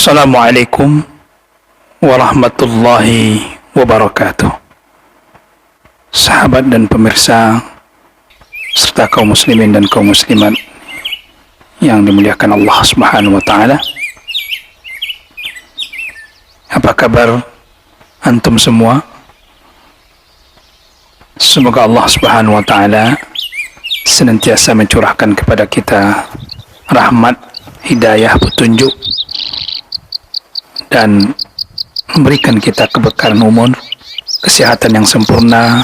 Assalamualaikum warahmatullahi wabarakatuh. Sahabat dan pemirsa serta kaum muslimin dan kaum muslimat yang dimuliakan Allah Subhanahu wa taala. Apa kabar antum semua? Semoga Allah Subhanahu wa taala senantiasa mencurahkan kepada kita rahmat, hidayah, petunjuk, dan memberikan kita kebekalan umur, kesehatan yang sempurna,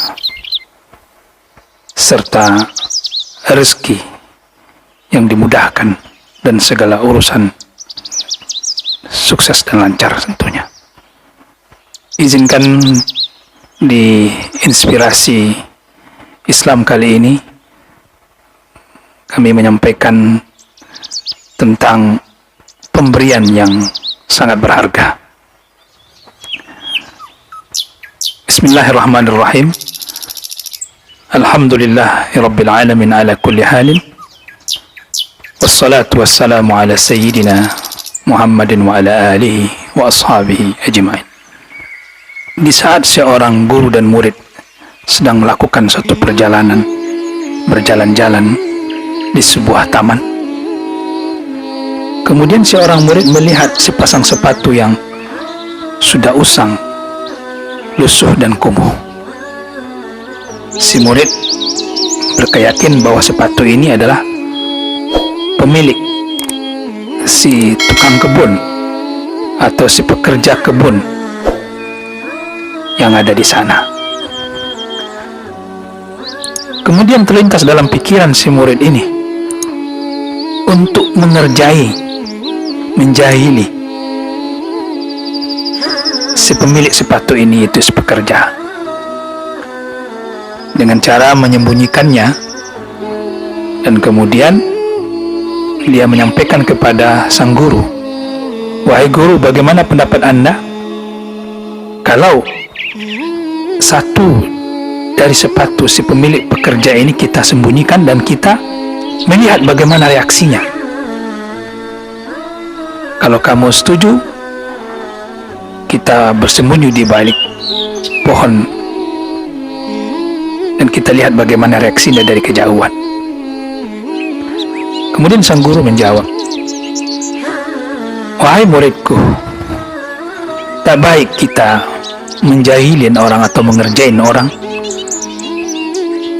serta rezeki yang dimudahkan dan segala urusan sukses dan lancar tentunya. Izinkan di inspirasi Islam kali ini kami menyampaikan tentang pemberian yang sangat berharga. Bismillahirrahmanirrahim. Alhamdulillahirabbil alamin ala kulli halin. Wassalatu wassalamu ala sayyidina Muhammadin wa ala alihi wa ashabihi ajma'in. Di saat seorang guru dan murid sedang melakukan suatu perjalanan, berjalan-jalan di sebuah taman, kemudian seorang murid melihat sepasang sepatu yang sudah usang, lusuh dan kumuh. Si murid berkeyakin bahwa sepatu ini adalah pemilik, si tukang kebun atau si pekerja kebun yang ada di sana. Kemudian terlintas dalam pikiran si murid ini untuk menjahili si pemilik sepatu ini, itu si pekerja, dengan cara menyembunyikannya, dan kemudian dia menyampaikan kepada sang guru, "Wahai guru, bagaimana pendapat Anda kalau satu dari sepatu si pemilik pekerja ini kita sembunyikan dan kita melihat bagaimana reaksinya? Kalau kamu setuju, kita bersembunyi di balik pohon dan kita lihat bagaimana reaksinya dari kejauhan." Kemudian sang guru menjawab, "Wahai muridku, tak baik kita menjahilin orang atau mengerjain orang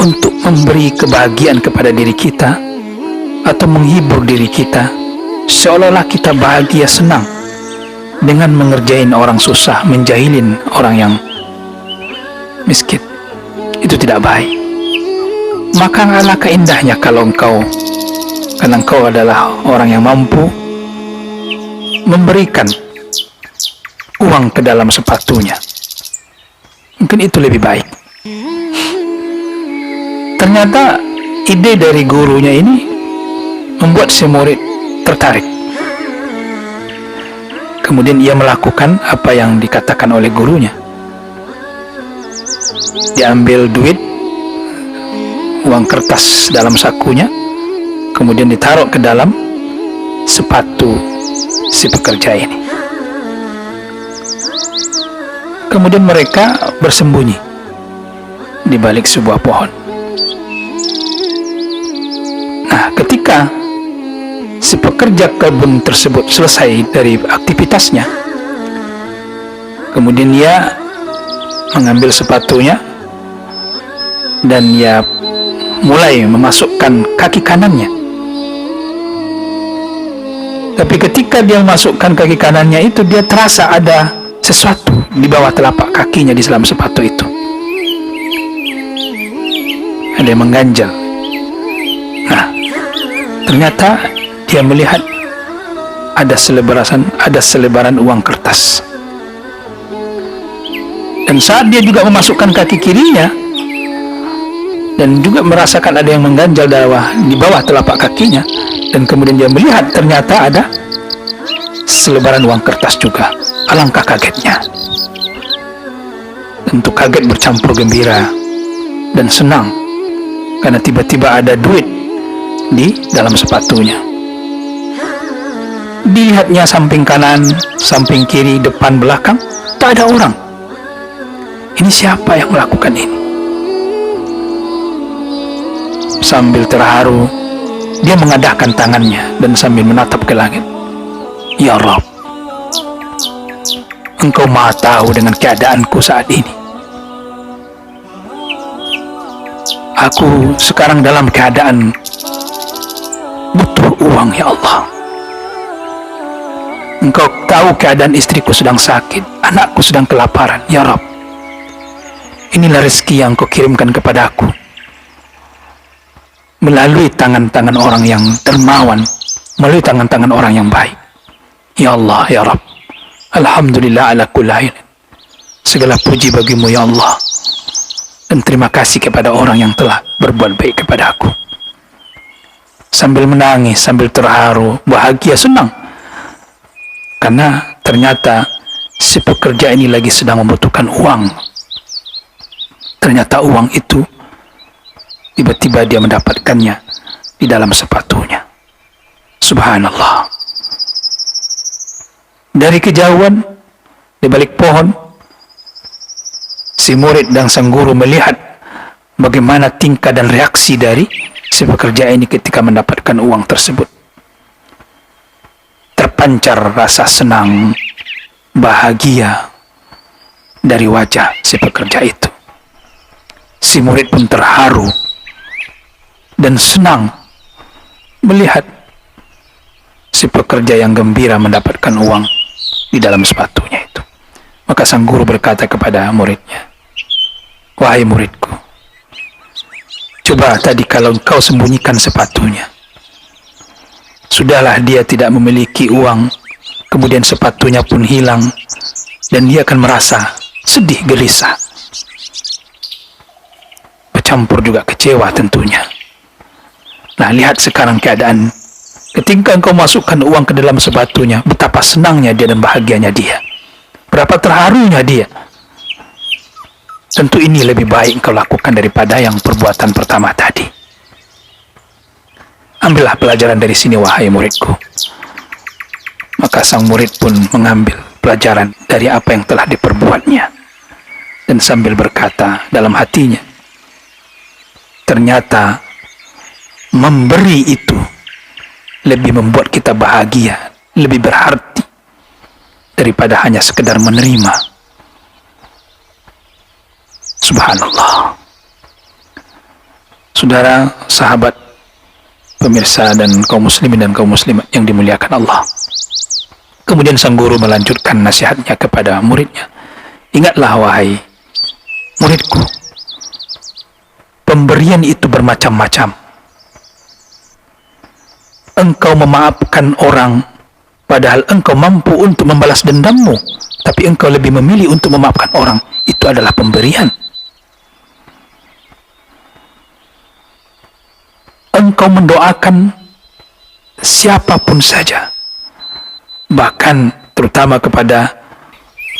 untuk memberi kebahagiaan kepada diri kita atau menghibur diri kita, seolah-olah kita bahagia senang dengan mengerjain orang susah, menjahilin orang yang miskin. Itu tidak baik. Maka alangkah indahnya kalau karena engkau adalah orang yang mampu, memberikan uang ke dalam sepatunya. Mungkin itu lebih baik." Ternyata ide dari gurunya ini membuat si murid tertarik. Kemudian ia melakukan apa yang dikatakan oleh gurunya. Diambil duit, uang kertas dalam sakunya, kemudian ditaruh ke dalam sepatu si pekerja ini. Kemudian mereka bersembunyi di balik sebuah pohon. Nah, ketika si pekerja kebun tersebut selesai dari aktivitasnya, kemudian ia mengambil sepatunya dan ia mulai memasukkan kaki kanannya. Tapi ketika dia memasukkan kaki kanannya itu, dia terasa ada sesuatu di bawah telapak kakinya di dalam sepatu itu. Ada yang mengganjal. Nah, ternyata dia melihat ada selebaran uang kertas. Dan saat dia juga memasukkan kaki kirinya dan juga merasakan ada yang mengganjal di bawah telapak kakinya, dan kemudian dia melihat ternyata ada selebaran uang kertas juga. Alangkah kagetnya. Tentu kaget bercampur gembira dan senang karena tiba-tiba ada duit di dalam sepatunya. Dilihatnya samping kanan, samping kiri, depan, belakang, tak ada orang. Ini siapa yang melakukan ini? Sambil terharu, dia mengadahkan tangannya dan sambil menatap ke langit. Ya Rabb, Engkau maha tahu dengan keadaanku saat ini. Aku sekarang dalam keadaan butuh uang, ya Allah. Engkau tahu keadaan istriku sedang sakit, anakku sedang kelaparan, ya Rabb. Inilah rezeki yang Kau kirimkan kepadaku melalui tangan-tangan orang yang dermawan, melalui tangan-tangan orang yang baik. Ya Allah, ya Rabb. Alhamdulillah ala kulli hal. Segala puji bagimu, ya Allah. Dan terima kasih kepada orang yang telah berbuat baik kepada aku. Sambil menangis, sambil terharu, bahagia, senang. Karena ternyata si pekerja ini lagi sedang membutuhkan uang. Ternyata uang itu tiba-tiba dia mendapatkannya di dalam sepatunya. Subhanallah. Dari kejauhan, di balik pohon, si murid dan sang guru melihat bagaimana tingkah dan reaksi dari si pekerja ini ketika mendapatkan uang tersebut. Terpancar rasa senang, bahagia dari wajah si pekerja itu. Si murid pun terharu dan senang melihat si pekerja yang gembira mendapatkan uang di dalam sepatunya itu. Maka sang guru berkata kepada muridnya, "Wahai muridku, coba tadi kalau engkau sembunyikan sepatunya, sudahlah dia tidak memiliki uang, kemudian sepatunya pun hilang, dan dia akan merasa sedih, gelisah, bercampur juga kecewa tentunya. Nah, lihat sekarang keadaan ketika engkau masukkan uang ke dalam sepatunya, betapa senangnya dia dan bahagianya dia, berapa terharunya dia. Tentu ini lebih baik engkau lakukan daripada yang perbuatan pertama tadi. Ambillah pelajaran dari sini, wahai muridku." Maka sang murid pun mengambil pelajaran dari apa yang telah diperbuatnya, dan sambil berkata dalam hatinya, ternyata memberi itu lebih membuat kita bahagia, lebih berarti daripada hanya sekedar menerima. Subhanallah. Saudara, sahabat, pemirsa dan kaum muslimin dan kaum muslimat yang dimuliakan Allah. Kemudian sang guru melanjutkan nasihatnya kepada muridnya. Ingatlah wahai muridku, pemberian itu bermacam-macam. Engkau memaafkan orang padahal engkau mampu untuk membalas dendammu, tapi engkau lebih memilih untuk memaafkan orang. Itu adalah pemberian. Engkau mendoakan siapapun saja, bahkan terutama kepada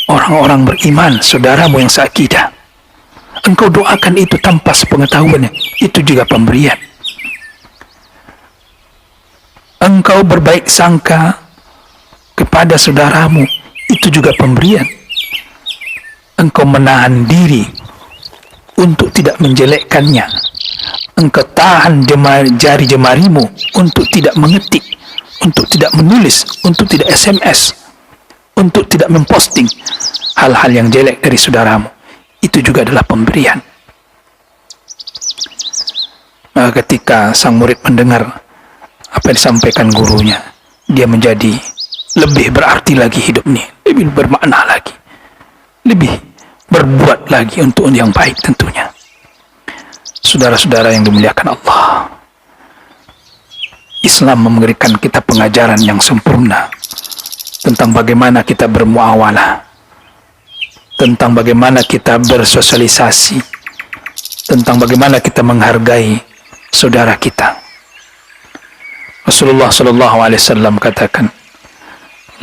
orang-orang beriman, saudaramu yang seakidah. Engkau doakan itu tanpa sepengetahuannya, itu juga pemberian. Engkau berbaik sangka kepada saudaramu, itu juga pemberian. Engkau menahan diri untuk tidak menjelekkannya. Engkau tahan jari jemarimu untuk tidak mengetik, untuk tidak menulis, untuk tidak SMS, untuk tidak memposting hal-hal yang jelek dari saudaramu. Itu juga adalah pemberian. Maka ketika sang murid mendengar apa yang disampaikan gurunya, dia menjadi lebih berarti lagi hidup ini, lebih bermakna lagi, lebih berbuat lagi untuk yang baik tentunya. Saudara-saudara yang dimuliakan Allah, Islam memberikan kita pengajaran yang sempurna tentang bagaimana kita bermuawalah, tentang bagaimana kita bersosialisasi, tentang bagaimana kita menghargai saudara kita. Rasulullah SAW katakan,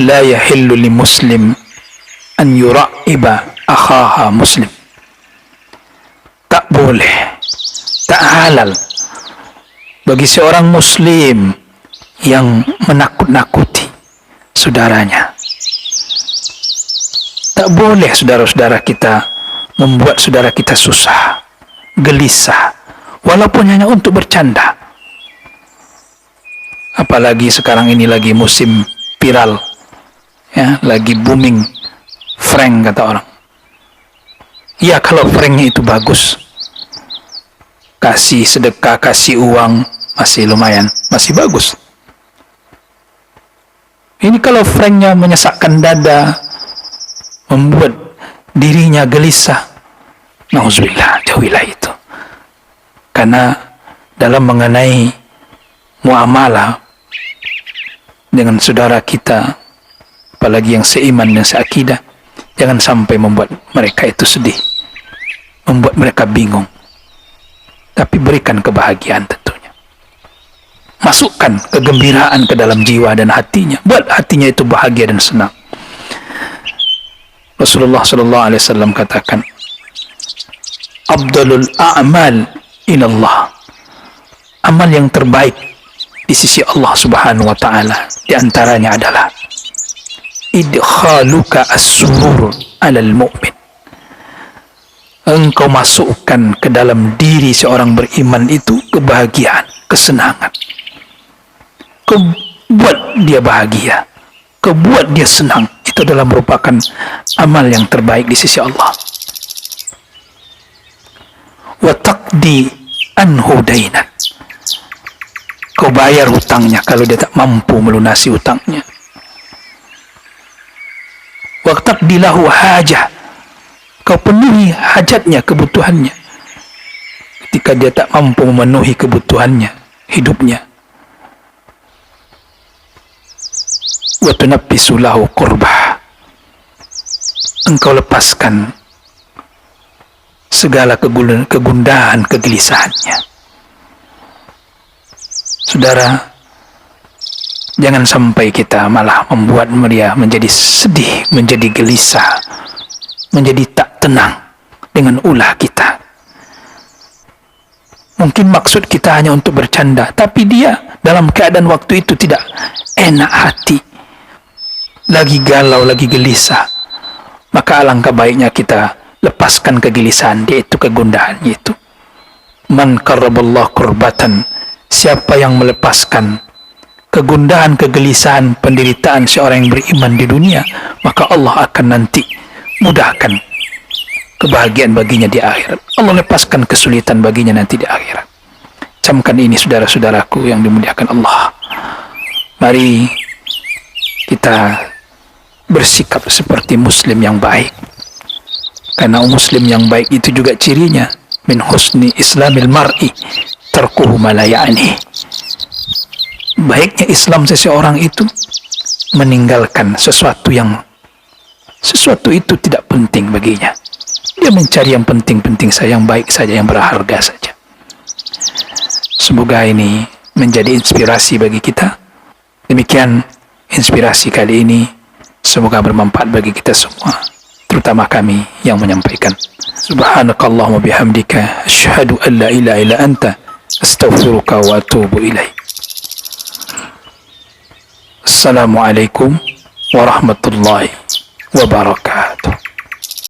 "La yahillu li muslim an yura'iba akhaha muslim." Tak boleh, tak halal bagi seorang muslim yang menakut-nakuti, saudaranya. Tak boleh saudara-saudara kita membuat saudara kita susah, gelisah, walaupun hanya untuk bercanda. Apalagi sekarang ini lagi musim viral, ya, lagi booming prank kata orang. Ya, kalau pranknya itu bagus, kasih sedekah, kasih uang, masih lumayan, masih bagus. Ini kalau pranknya menyesakkan dada, membuat dirinya gelisah, nauzubillah, jauhilah itu. Karena dalam mengenai muamalah dengan saudara kita, apalagi yang seiman dan seakidah, jangan sampai membuat mereka itu sedih, membuat mereka bingung. Tapi berikan kebahagiaan tentunya. Masukkan kegembiraan ke dalam jiwa dan hatinya. Buat hatinya itu bahagia dan senang. Rasulullah SAW katakan, Abdulul a'mal ilallah. Amal yang terbaik di sisi Allah Subhanahu wa Ta'ala di antaranya adalah idkhaluka as-surur 'alal mu'min. Engkau masukkan ke dalam diri seorang beriman itu kebahagiaan, kesenangan. Kau buat dia bahagia, kau buat dia senang. Itu adalah merupakan amal yang terbaik di sisi Allah. Wa taqdi anhu dainan. Kau bayar hutangnya kalau dia tak mampu melunasi hutangnya. Wa taqdi lahu hajah. Kau penuhi hajatnya, kebutuhannya. Ketika dia tak mampu memenuhi kebutuhannya, hidupnya. Wa tunabbisu lahu qurbah. Engkau lepaskan segala kegundahan, kegelisahannya. Saudara, jangan sampai kita malah membuat dia menjadi sedih, menjadi gelisah, menjadi tak tenang dengan ulah kita. Mungkin maksud kita hanya untuk bercanda, tapi dia dalam keadaan waktu itu tidak enak hati, lagi galau, lagi gelisah. Maka alangkah baiknya kita lepaskan kegelisahan dia itu, kegundahannya itu. Man qarraballahu kurbatan, siapa yang melepaskan kegundahan, kegelisahan, penderitaan seorang yang beriman di dunia, maka Allah akan nanti mudahkan kebahagiaan baginya di akhirat. Allah lepaskan kesulitan baginya nanti di akhirat. Camkan ini saudara-saudaraku yang dimuliakan Allah. Mari kita bersikap seperti muslim yang baik. Karena muslim yang baik itu juga cirinya min husni islamil mar'i tarkuhu ma la ya'ni. Baiknya Islam seseorang itu meninggalkan sesuatu itu tidak penting baginya. Dia mencari yang penting-penting saja, yang baik saja, yang berharga saja. Semoga ini menjadi inspirasi bagi kita. Demikian inspirasi kali ini. Semoga bermanfaat bagi kita semua, terutama kami yang menyampaikan. Subhanakallahumma bihamdika asyhadu an la ilaha illa anta astaghfiruka wa atubu ilaik. Assalamualaikum warahmatullahi wabarakatuh.